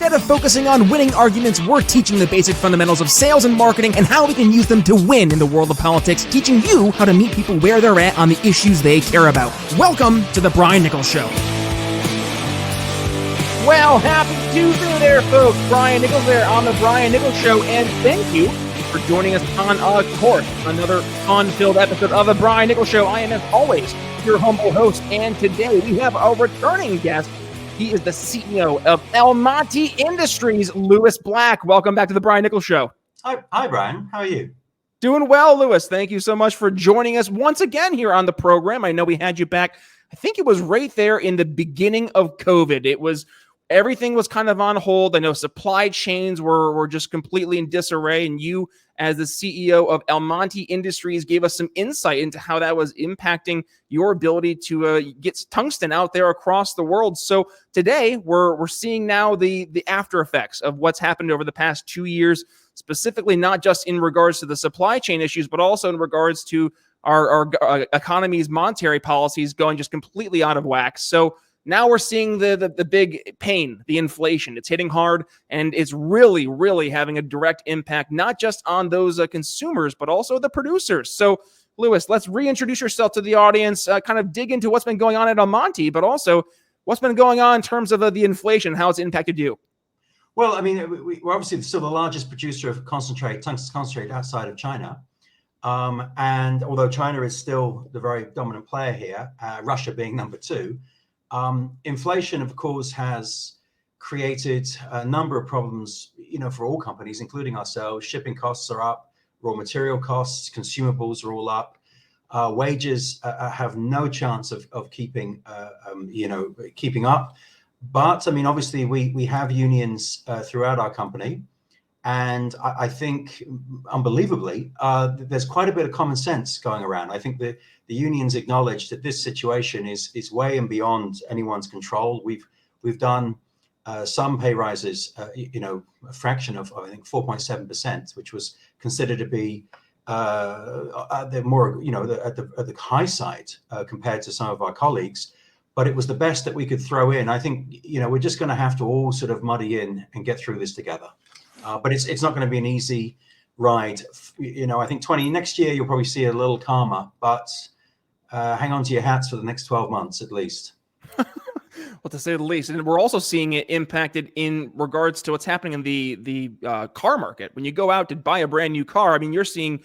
Instead of focusing on winning arguments, we're teaching the basic fundamentals of sales and marketing and how we can use them to win in the world of politics, teaching you how to meet people where they're at on the issues they care about. Welcome to the Brian Nichols Show. Well, happy Tuesday there, folks. Brian Nichols there on the Brian Nichols Show, and thank you for joining us on, of course, another fun-filled episode of the Brian Nichols Show. I am, as always, your humble host, and today we have a returning guest. He is the CEO of Almonty Industries, Lewis Black. Welcome back to the Brian Nichols Show. Hi, Brian. How are you? Doing well, Lewis. Thank you so much for joining us once again here on the program. I know we had you back, I think it was right there in the beginning of COVID. Everything was kind of on hold. I know supply chains were just completely in disarray, and you, as the CEO of Almonty Industries, gave us some insight into how that was impacting your ability to get tungsten out there across the world. So today, we're seeing now the after effects of what's happened over the past 2 years, specifically not just in regards to the supply chain issues, but also in regards to our economy's monetary policies going just completely out of whack. So now we're seeing the big pain, the inflation. It's hitting hard, and it's really, really having a direct impact, not just on those consumers, but also the producers. So, Lewis, let's reintroduce yourself to the audience, kind of dig into what's been going on at Almonty, but also what's been going on in terms of the inflation, how it's impacted you. Well, I mean, we're obviously still the largest producer of tungsten concentrate outside of China. And although China is still the very dominant player here, Russia being number two, inflation, of course, has created a number of problems, for all companies, including ourselves. Shipping costs are up, raw material costs, consumables are all up. Wages have no chance of keeping up. But I mean, obviously, we have unions throughout our company. And I think, unbelievably, there's quite a bit of common sense going around. I think the unions acknowledge that this situation is way and beyond anyone's control. We've done some pay rises, a fraction of, I think, 4.7%, which was considered to be at the high side compared to some of our colleagues. But it was the best that we could throw in. I think, we're just going to have to all sort of muddy in and get through this together. But it's not going to be an easy ride. I think next year you'll probably see a little calmer, but hang on to your hats for the next 12 months at least. Well, to say the least. And we're also seeing it impacted in regards to what's happening in the car market. When you go out to buy a brand new car, I mean, you're seeing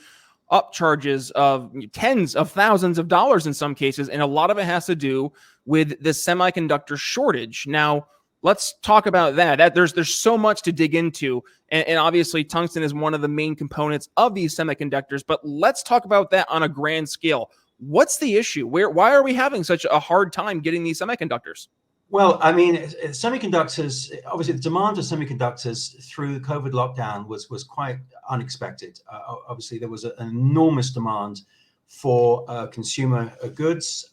upcharges of tens of thousands of dollars in some cases, and a lot of it has to do with the semiconductor shortage. Now, let's talk about that. There's so much to dig into, and obviously tungsten is one of the main components of these semiconductors, but let's talk about that on a grand scale. What's the issue? Why are we having such a hard time getting these semiconductors? Well, I mean, semiconductors, obviously the demand of semiconductors through the COVID lockdown was quite unexpected. Obviously there was an enormous demand for consumer goods,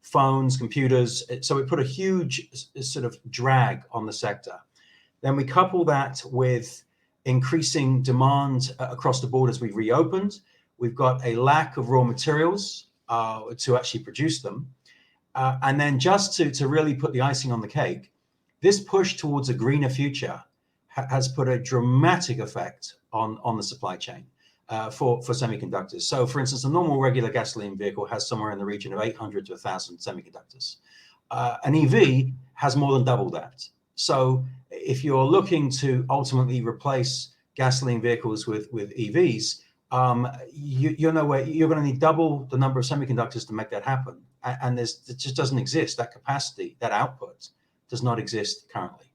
phones, computers. So it put a huge sort of drag on the sector. Then we couple that with increasing demand across the board as we reopened. We've got a lack of raw materials to actually produce them. And then just to really put the icing on the cake, this push towards a greener future has put a dramatic effect on the supply chain. For semiconductors. So, for instance, a normal regular gasoline vehicle has somewhere in the region of 800 to 1,000 semiconductors. An EV has more than double that. So if you're looking to ultimately replace gasoline vehicles with EVs, you're going to need double the number of semiconductors to make that happen. And it just doesn't exist. That capacity, that output does not exist currently.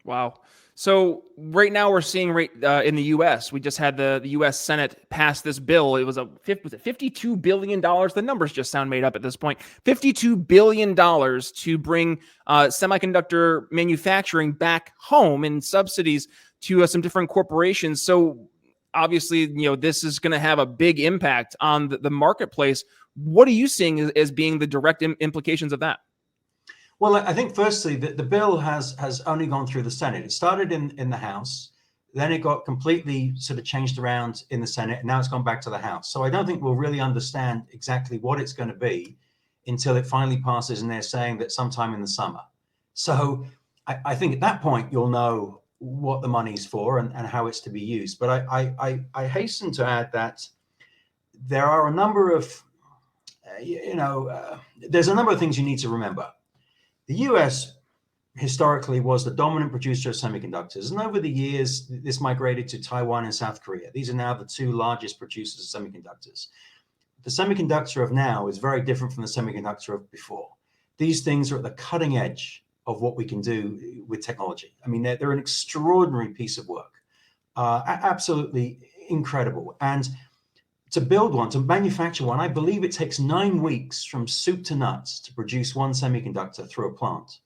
Wow. So right now we're seeing in the U.S., we just had the U.S. Senate pass this bill. It was $52 billion. The numbers just sound made up at this point. $52 billion to bring semiconductor manufacturing back home and subsidies to some different corporations. So obviously, this is going to have a big impact on the marketplace. What are you seeing as being the direct implications of that? Well, I think firstly that the bill has only gone through the Senate. It started in the House, then it got completely sort of changed around in the Senate, and now it's gone back to the House. So I don't think we'll really understand exactly what it's going to be until it finally passes, and they're saying that sometime in the summer. So I think at that point you'll know what the money's for and how it's to be used. But I hasten to add that there are a number of, there's a number of things you need to remember. The US historically was the dominant producer of semiconductors. And over the years, this migrated to Taiwan and South Korea. These are now the two largest producers of semiconductors. The semiconductor of now is very different from the semiconductor of before. These things are at the cutting edge of what we can do with technology. I mean, they're an extraordinary piece of work, absolutely incredible. And to build one, to manufacture one, I believe it takes 9 weeks from soup to nuts to produce one semiconductor through a plant.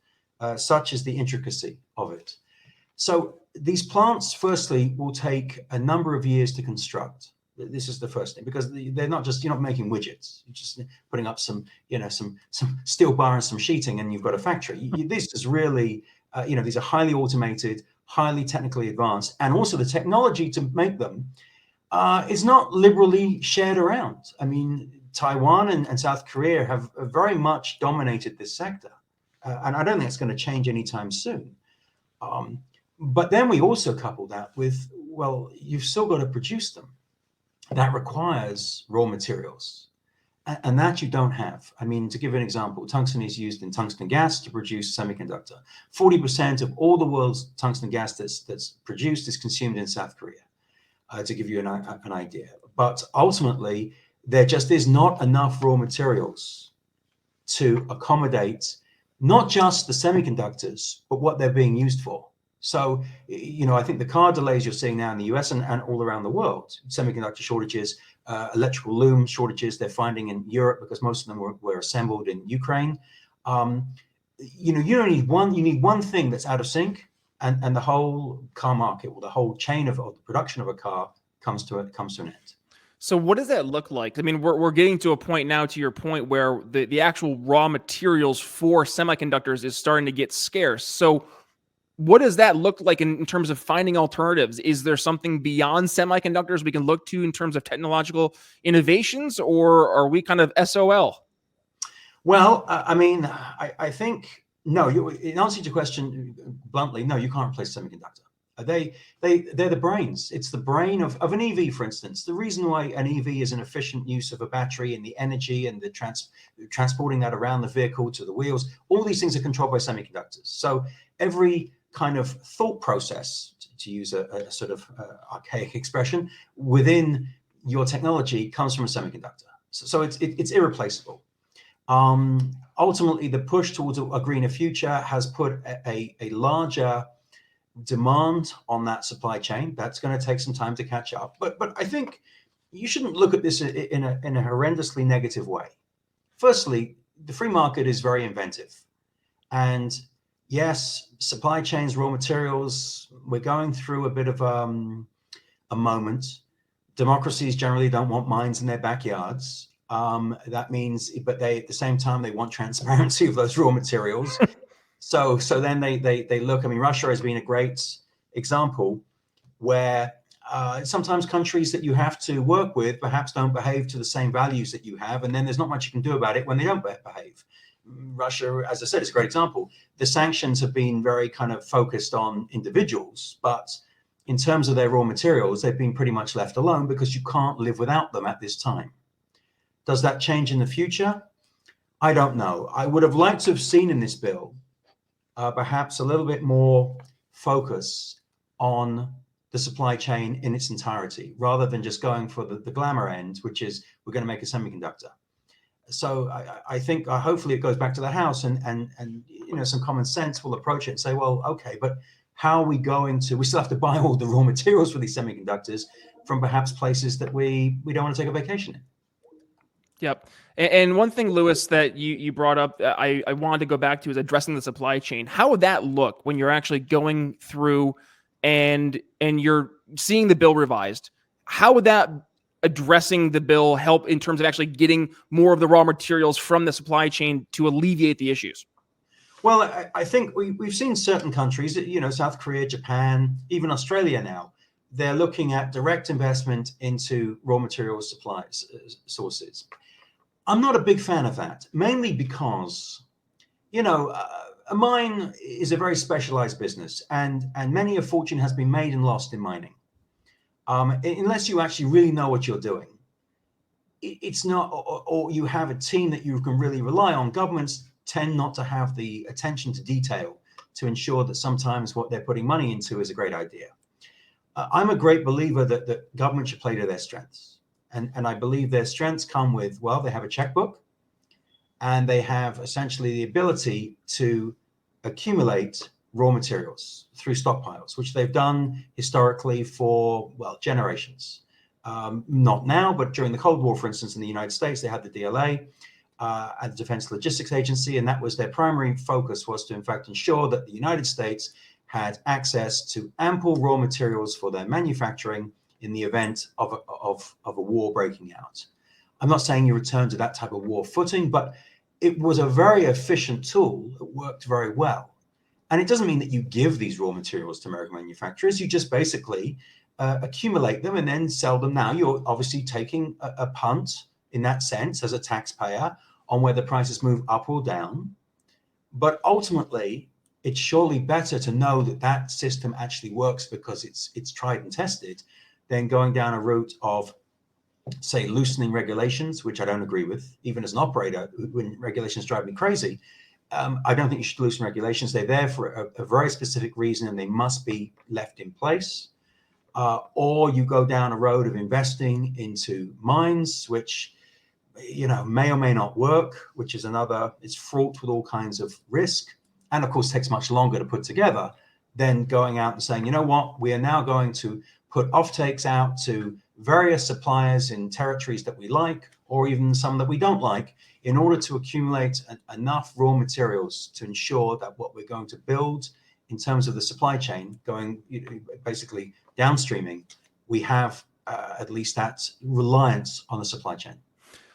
Such is the intricacy of it. So these plants, firstly, will take a number of years to construct. This is the first thing, because they're not just, you're not making widgets. You're just putting up some steel bar and some sheeting, and you've got a factory. This is really, these are highly automated, highly technically advanced, and also the technology to make them is not liberally shared around. I mean, Taiwan and South Korea have very much dominated this sector. And I don't think it's going to change anytime soon. But then we also couple that with, well, you've still got to produce them. That requires raw materials. And that you don't have. I mean, to give an example, tungsten is used in tungsten gas to produce semiconductor. 40% of all the world's tungsten gas that's produced is consumed in South Korea, to give you an idea. But ultimately, there just is not enough raw materials to accommodate not just the semiconductors, but what they're being used for. So, I think the car delays you're seeing now in the US and all around the world, semiconductor shortages, electrical loom shortages they're finding in Europe because most of them were assembled in Ukraine. You don't need one, you need one thing that's out of sync, and the whole car market, or the whole chain of the production of a car comes to an end. So what does that look like? I mean, we're getting to a point now, to your point, where the actual raw materials for semiconductors is starting to get scarce. So what does that look like in terms of finding alternatives? Is there something beyond semiconductors we can look to in terms of technological innovations, or are we kind of SOL? Well, I think, no, in answer to your question bluntly, no, you can't replace semiconductor. They're the brains. It's the brain of an EV, for instance. The reason why an EV is an efficient use of a battery and the energy and the transporting that around the vehicle to the wheels, all these things are controlled by semiconductors. So every kind of thought process, to use a sort of archaic expression, within your technology comes from a semiconductor. So it's irreplaceable. Ultimately, the push towards a greener future has put a larger demand on that supply chain. That's going to take some time to catch up. But I think you shouldn't look at this in a horrendously negative way. Firstly, the free market is very inventive. And yes, supply chains, raw materials, we're going through a bit of a moment. Democracies generally don't want mines in their backyards. That means, but at the same time, they want transparency of those raw materials. So then they look. I mean, Russia has been a great example where sometimes countries that you have to work with perhaps don't behave to the same values that you have, and then there's not much you can do about it when they don't behave. Russia, as I said, is a great example. The sanctions have been very kind of focused on individuals, but in terms of their raw materials, they've been pretty much left alone because you can't live without them at this time. Does that change in the future? I don't know. I would have liked to have seen in this bill perhaps a little bit more focus on the supply chain in its entirety, rather than just going for the glamour end, which is we're going to make a semiconductor. So I think hopefully it goes back to the House and some common sense will approach it and say, well, okay, but how are we going to? We still have to buy all the raw materials for these semiconductors from perhaps places that we don't want to take a vacation in. Yep. And one thing, Lewis, that you brought up, I wanted to go back to, is addressing the supply chain. How would that look when you're actually going through and you're seeing the bill revised? How would that addressing the bill help in terms of actually getting more of the raw materials from the supply chain to alleviate the issues? Well, I think we've seen certain countries, South Korea, Japan, even Australia now, they're looking at direct investment into raw material supplies sources. I'm not a big fan of that, mainly because, a mine is a very specialized business, and many a fortune has been made and lost in mining. Unless you actually really know what you're doing, it's not, or you have a team that you can really rely on. Governments tend not to have the attention to detail to ensure that sometimes what they're putting money into is a great idea. I'm a great believer that government should play to their strengths. And I believe their strengths come with, well, they have a checkbook, and they have essentially the ability to accumulate raw materials through stockpiles, which they've done historically for, well, generations. Not now, but during the Cold War, for instance, in the United States, they had the DLA and the Defense Logistics Agency, and that was their primary focus, was to, in fact, ensure that the United States had access to ample raw materials for their manufacturing in the event of a war breaking out. I'm not saying you return to that type of war footing, but it was a very efficient tool that worked very well. And it doesn't mean that you give these raw materials to American manufacturers. You just basically accumulate them and then sell them. Now, you're obviously taking a punt in that sense as a taxpayer on whether prices move up or down. But ultimately, it's surely better to know that that system actually works because it's tried and tested than going down a route of, say, loosening regulations, which I don't agree with. Even as an operator, when regulations drive me crazy, I don't think you should loosen regulations. They're there for a very specific reason, and they must be left in place. Or you go down a road of investing into mines, which, you know, may or may not work, which is another, it's fraught with all kinds of risk, and of course takes much longer to put together than going out and saying, you know what, we are now going to put offtakes out to various suppliers in territories that we like, or even some that we don't like, in order to accumulate enough raw materials to ensure that what we're going to build in terms of the supply chain, going basically downstreaming, we have at least that reliance on the supply chain.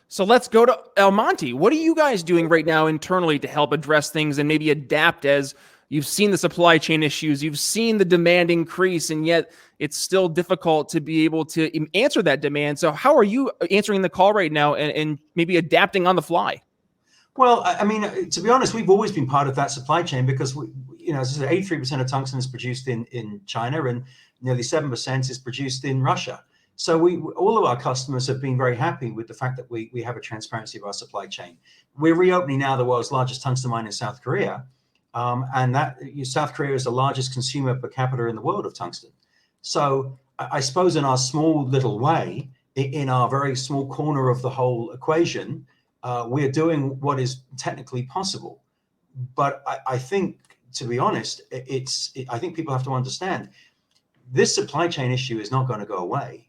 So let's go to Almonty. What are you guys doing right now internally to help address things and maybe adapt as you've seen the supply chain issues, you've seen the demand increase, and yet it's still difficult to be able to answer that demand. So how are you answering the call right now and maybe adapting on the fly? Well, I mean, to be honest, we've always been part of that supply chain because, as I said, 83% of tungsten is produced in China and nearly 7% is produced in Russia. So all of our customers have been very happy with the fact that we have a transparency of our supply chain. We're reopening now the world's largest tungsten mine in South Korea. And that South Korea is the largest consumer per capita in the world of tungsten. So I suppose in our small little way, in our very small corner of the whole equation, we're doing what is technically possible. But I think, to be honest, I think people have to understand this supply chain issue is not going to go away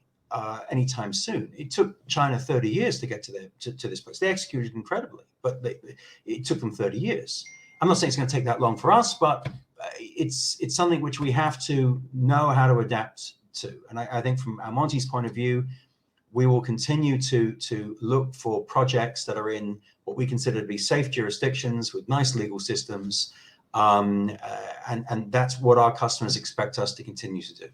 anytime soon. It took China 30 years to get to this place. They executed incredibly, but it took them 30 years. I'm not saying it's going to take that long for us, but it's something which we have to know how to adapt to. And I think from Almonty's point of view, we will continue to look for projects that are in what we consider to be safe jurisdictions with nice legal systems. And that's what our customers expect us to continue to do.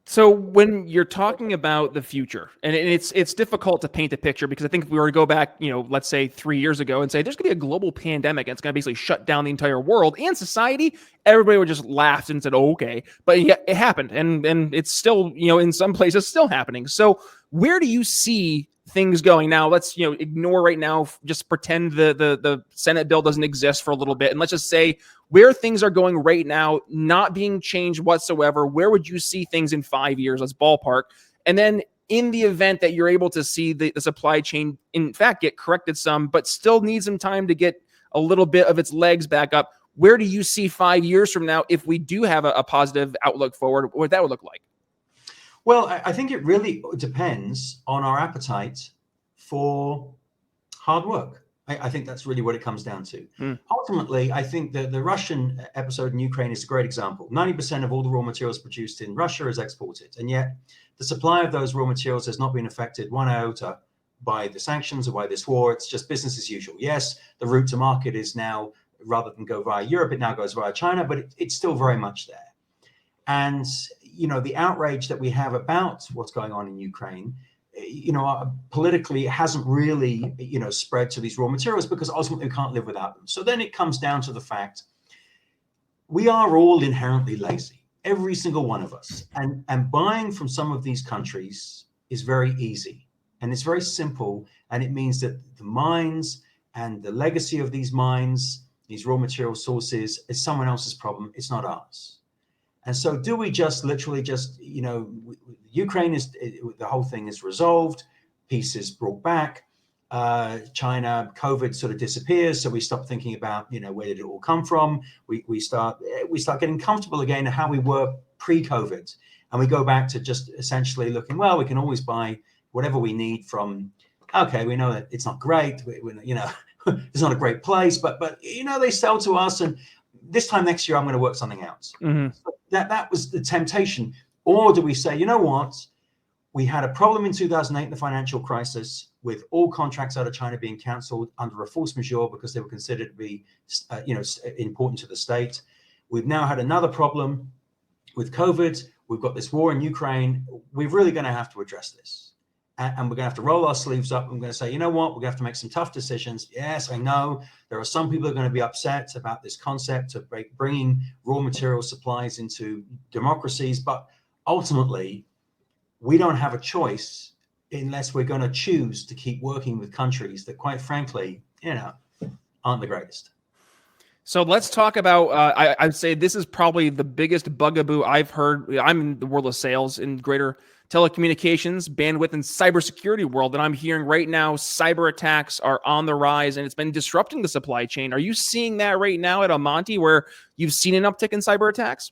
So when you're talking about the future, and it's difficult to paint a picture because I think if we were to go back, let's say 3 years ago and say there's going to be a global pandemic and it's going to basically shut down the entire world and society, everybody would just laugh and said, oh, okay. But yeah, it happened. And it's still, in some places still happening. So where do you see things going now? Let's, ignore right now, just pretend the Senate bill doesn't exist for a little bit. And let's just say where things are going right now, not being changed whatsoever. Where would you see things in 5 years? Let's ballpark. And then in the event that you're able to see the supply chain, in fact, get corrected some, but still need some time to get a little bit of its legs back up, where do you see 5 years from now, if we do have a positive outlook forward, what that would look like? Well, I think it really depends on our appetite for hard work. I think that's really what it comes down to. Ultimately, I think that the Russian episode in Ukraine is a great example. 90% of all the raw materials produced in Russia is exported. And yet the supply of those raw materials has not been affected one iota by the sanctions or by this war. It's just business as usual. Yes, the route to market is now, rather than go via Europe, it now goes via China, but it's still very much there. And, the outrage that we have about what's going on in Ukraine politically, it hasn't really, spread to these raw materials because ultimately we can't live without them. So then it comes down to the fact we are all inherently lazy, every single one of us. And buying from some of these countries is very easy and it's very simple. And it means that the mines and the legacy of these mines, these raw material sources, is someone else's problem. It's not ours. And so do we just literally Ukraine is, the whole thing is resolved, peace is brought back, China, COVID sort of disappears. So we stop thinking about, where did it all come from? We start getting comfortable again how we were pre-COVID. And we go back to just essentially looking, well, we can always buy whatever we need from, okay, we know that it's not great. It's not a great place, but they sell to us. And this time next year, I'm going to work something out. Mm-hmm. So that was the temptation. Or do we say, you know what? We had a problem in 2008 in the financial crisis with all contracts out of China being cancelled under a force majeure because they were considered to be, important to the state. We've now had another problem with COVID. We've got this war in Ukraine. We're really going to have to address this. And we're going to have to roll our sleeves up. I'm going to say, you know what? We're going to have to make some tough decisions. Yes, I know there are some people who are going to be upset about this concept of bringing raw material supplies into democracies. But ultimately, we don't have a choice unless we're going to choose to keep working with countries that, quite frankly, aren't the greatest. So let's talk about, I'd say this is probably the biggest bugaboo I've heard. I'm in the world of sales in greater telecommunications, bandwidth, and cybersecurity world. And I'm hearing right now, cyber attacks are on the rise and it's been disrupting the supply chain. Are you seeing that right now at Almonty where you've seen an uptick in cyber attacks?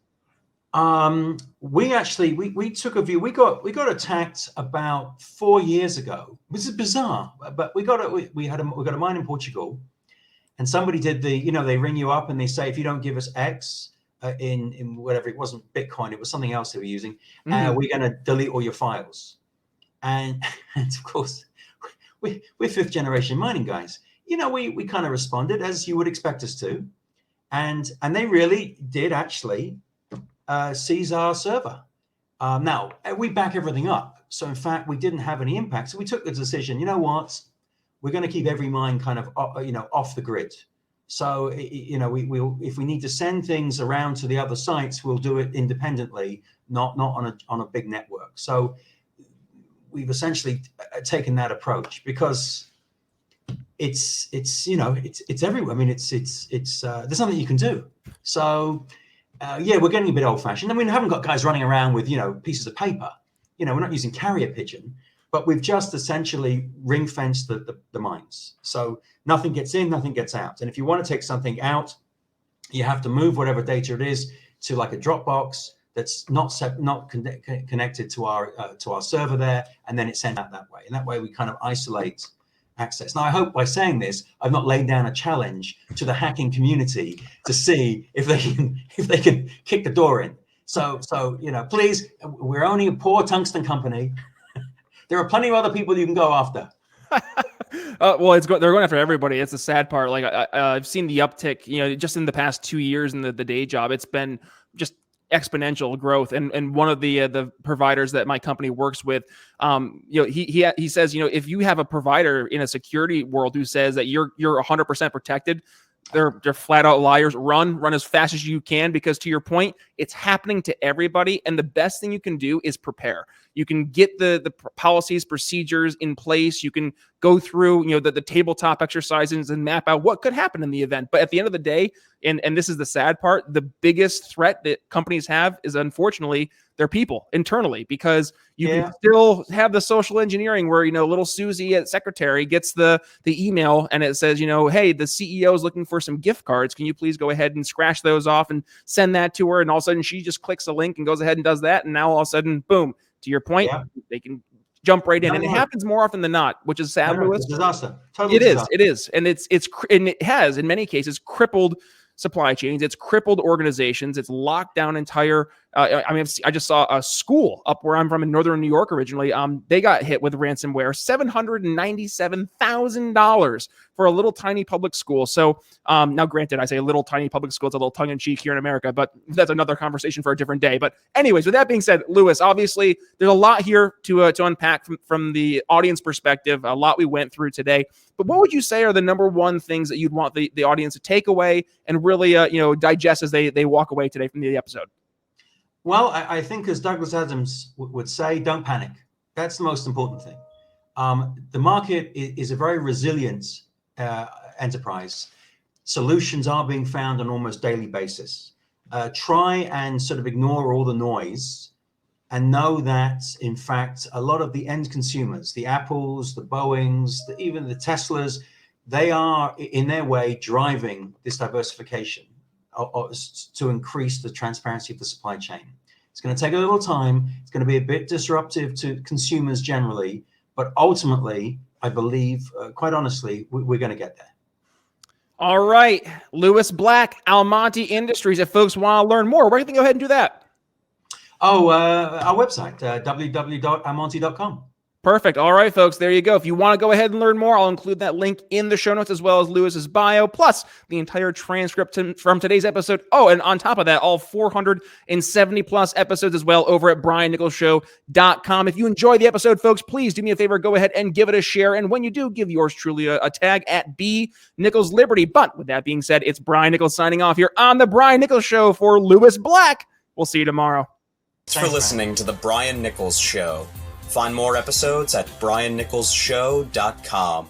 We took a view. We got attacked about 4 years ago. This is bizarre, but we got a mine in Portugal. And somebody did they ring you up and they say, if you don't give us X in whatever, it wasn't Bitcoin, it was something else they were using, we're going to delete all your files. And of course, we're fifth generation mining guys. We kind of responded as you would expect us to. And they really did actually seize our server. Now, we back everything up. So in fact, we didn't have any impact. So we took the decision, you know what? We're going to keep every mine kind of, off the grid. So, we'll, if we need to send things around to the other sites, we'll do it independently, not on a big network. So we've essentially taken that approach because it's everywhere. I mean, it's there's something you can do. So, we're getting a bit old fashioned. I mean, we haven't got guys running around with, pieces of paper. We're not using carrier pigeon. But we've just essentially ring fenced the mines. So nothing gets in, nothing gets out. And if you want to take something out, you have to move whatever data it is to like a Dropbox that's not connected to our server there, and then it's sent out that way. And that way we kind of isolate access. Now, I hope by saying this, I've not laid down a challenge to the hacking community to see if they can kick the door in. So please, we're only a poor tungsten company. There are plenty of other people you can go after. Well, they're going after everybody. It's the sad part. Like I've seen the uptick, just in the past 2 years in the day job, it's been just exponential growth. And one of the providers that my company works with, he says, if you have a provider in a security world who says that you're 100% protected, they're flat out liars. Run as fast as you can, because to your point, it's happening to everybody. And the best thing you can do is prepare. You can get the policies, procedures in place. You can go through, the tabletop exercises and map out what could happen in the event. But at the end of the day, and this is the sad part, the biggest threat that companies have is unfortunately their people internally, because you can still have the social engineering where, little Susie at secretary gets the email and it says, hey, the CEO is looking for some gift cards. Can you please go ahead and scratch those off and send that to her? And all of a sudden she just clicks a link and goes ahead and does that. And now all of a sudden, boom, to your point, they can jump right in. And it happens more often than not, which is sad, Lewis. It's disaster. Totally disaster. It is. And it has in many cases crippled supply chains. It's crippled organizations. It's locked down entire I mean, I just saw a school up where I'm from in northern New York originally. They got hit with ransomware, $797,000 for a little tiny public school. So now, granted, I say a little tiny public school, it's a little tongue in cheek here in America, but that's another conversation for a different day. But anyways, with that being said, Louis, obviously there's a lot here to unpack from the audience perspective. A lot we went through today. But what would you say are the number one things that you'd want the audience to take away and really digest as they walk away today from the episode? Well, I think, as Douglas Adams would say, don't panic. That's the most important thing. The market is a very resilient enterprise. Solutions are being found on almost daily basis. Try and sort of ignore all the noise and know that, in fact, a lot of the end consumers, the Apples, the Boeings, even the Teslas, they are in their way driving this diversification to increase the transparency of the supply chain. It's going to take a little time. It's going to be a bit disruptive to consumers generally, but ultimately, I believe, quite honestly, we're going to get there. All right, Louis Black, Almonty Industries. If folks want to learn more, where can they go ahead and do that? Our website, www.almonty.com. Perfect. All right, folks, there you go. If you want to go ahead and learn more, I'll include that link in the show notes as well as Louis's bio, plus the entire transcript from today's episode. Oh, and on top of that, all 470 plus episodes as well over at briannicholsshow.com. If you enjoyed the episode, folks, please do me a favor, go ahead and give it a share. And when you do, give yours truly a tag at B Nichols Liberty. But with that being said, it's Brian Nichols signing off here on the Brian Nichols Show for Louis Black. We'll see you tomorrow. Thanks for listening to the Brian Nichols Show. Find more episodes at briannicholsshow.com.